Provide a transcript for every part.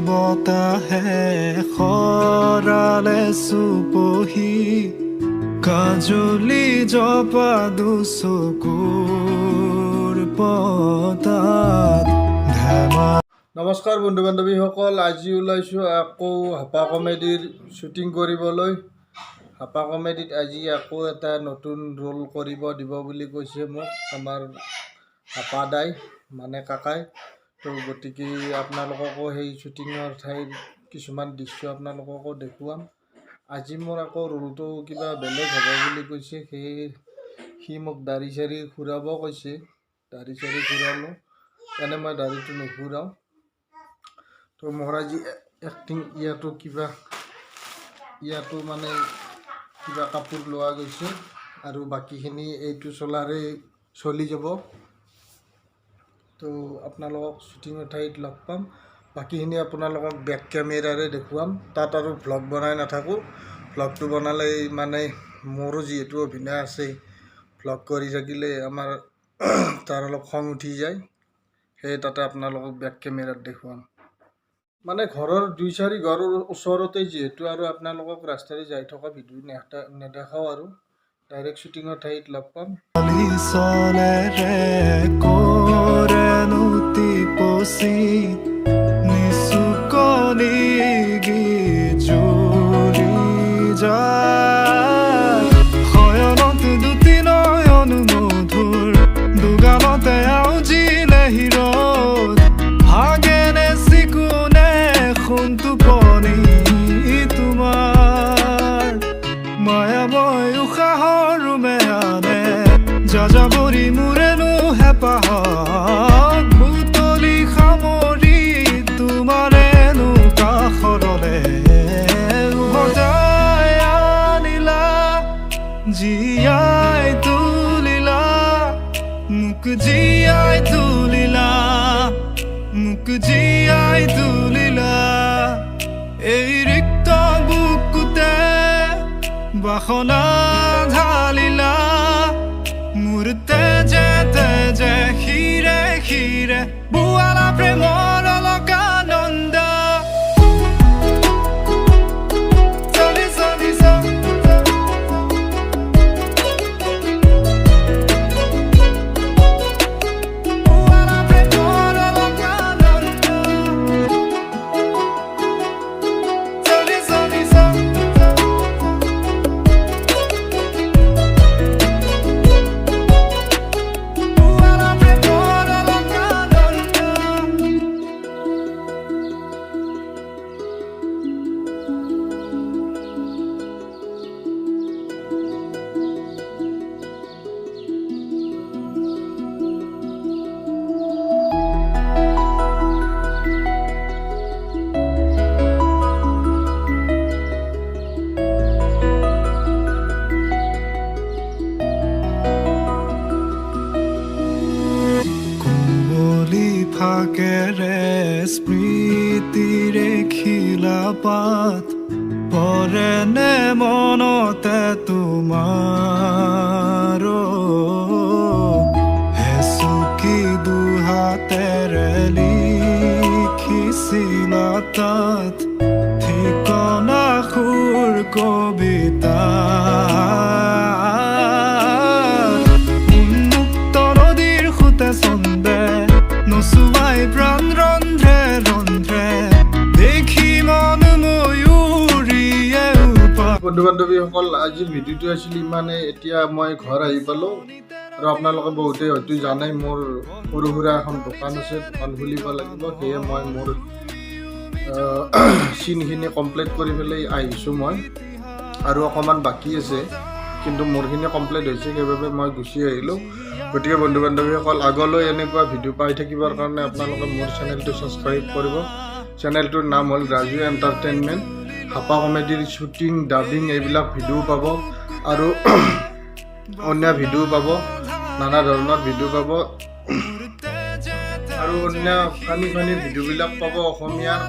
বতাহে খৰালে চুপহি কাজলি জপা দুচকুৰ পতাত ধেমা। নমস্কাৰ বন্ধু বান্ধৱীসকল, আজি ওলাইছোঁ আকৌ হাপা কমেডিৰ শ্বুটিং কৰিবলৈ। হাপা কমেডিত আজি আকৌ এটা নতুন ৰোল কৰিব দিব বুলি কৈছে মোক আমাৰ হাপা দাই মানে কাকাই। তো গতিকে আপোনালোককো সেই শ্বুটিঙৰ ঠাইৰ কিছুমান দৃশ্য আপোনালোককো দেখুৱাম। আজি মোৰ আকৌ ৰোলটো কিবা বেলেগ হ'ব বুলি কৈছে, সি মোক দাড়ি চাৰি ঘূৰাব কৈছে। দাড়ি চাৰি ঘূৰালোঁ, এনে মই দাড়িটো নুঘূৰাওঁ। তো মোৰ আজি এক্টিং ইয়াতো মানে কিবা কাপোৰ লোৱা গৈছে আৰু বাকীখিনি এইটো চলাৰে চলি যাব। তো আপোনালোকক শ্বুটিঙৰ ঠাইত লগ পাম। বাকীখিনি আপোনালোকক বেক কেমেৰাৰে দেখুৱাম। তাত আৰু ভ্লগ বনাই নাথাকোঁ। ভ্লগটো বনালে মানে মোৰো যিহেতু অভিনয় আছে, ভ্লগ কৰি থাকিলে আমাৰ তাৰ অলপ খং উঠি যায়। সেয়ে তাতে আপোনালোকক বেক কেমেৰাত দেখুৱাম। মানে ঘৰৰ 2-4 ঘৰৰ ওচৰতে যিহেতু, আৰু আপোনালোকক ৰাস্তাৰে যাই থকা ভিডিঅ' নেদেখাওঁ আৰু ডাইৰেক্ট শ্বুটিঙৰ ঠাইত লগ পাম। শয়নত দুটি নয়ন মধুৰ দুগানতে আউজিলে হিৰত ভাগেনে চিকুনে সোণ টোপনি তোমাৰ মায়াময় উশাহৰ মেহানে যাযাবৰী মোৰেনো হেঁপাহক বুটলি সামৰি তোমাৰেনো কাষৰলে উভতাই আনিলা, জীয়াই তুলিলা মোক, জীয়াই তুলিলা মোক, জীয়াই তুলিলা এই ৰিক্ত বুকুতে বাসনা ঢালিলা মোৰ তেজে তেজে শিৰে শিৰে বুৱালা প্ৰেমৰ অলকানন্দ। ফাকেৰে স্মৃতিৰে খিলা পাত পৰেনে মনতে তোমাৰ হেচুকি দুহাতেৰে লিখিছিলা তাত ঠিকনা সুৰ কবিতা উন্মুক্ত নদীৰ সুতে চন্দে নচুৱাই প্ৰাণ ৰন্ধ্ৰে ৰন্ধ্ৰে দেখি মন ময়ূৰীয়ে বন্ধু বান্ধৱীসকল, আজিৰ ভিডিঅ'টো আছিল ইমানে। এতিয়া মই ঘৰ আহি পালোঁ আৰু আপোনালোকে বহুতে হয়তো জানে মোৰ সৰু সুৰা এখন দোকান আছে, দোকান খুলিব লাগিব। সেয়ে মই মোৰ চিনখিনি কমপ্লিট কৰি পেলাই আহিছোঁ মই, আৰু অকণমান বাকী আছে কিন্তু মোৰখিনি কমপ্লিট হৈছে, সেইবাবে মই গুচি আহিলোঁ। গতিকে বন্ধু বান্ধৱীসকল, আগলৈ এনেকুৱা ভিডিঅ' পাই থাকিবৰ কাৰণে আপোনালোকে মোৰ চেনেলটো ছাবস্ক্ৰাইব কৰিব। চেনেলটোৰ নাম হ'ল ৰাজু এণ্টাৰটেইনমেণ্ট। হাপা কমেডিৰ শ্বুটিং, ডাবিং এইবিলাক ভিডিঅ' পাব আৰু অন্য ভিডিঅ' পাব, নানা ধৰণৰ ভিডিঅ' পাব আৰু অন্য ফানি ভিডিঅ'বিলাক পাব অসমীয়াৰ।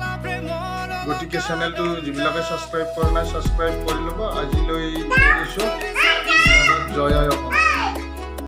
গতিকে চেনেলটো যিবিলাকে ছাবস্ক্ৰাইব কৰা নাই ছাবস্ক্ৰাইব কৰি ল'ব। আজিলৈ এৰিছোঁ। জয় আই অসম।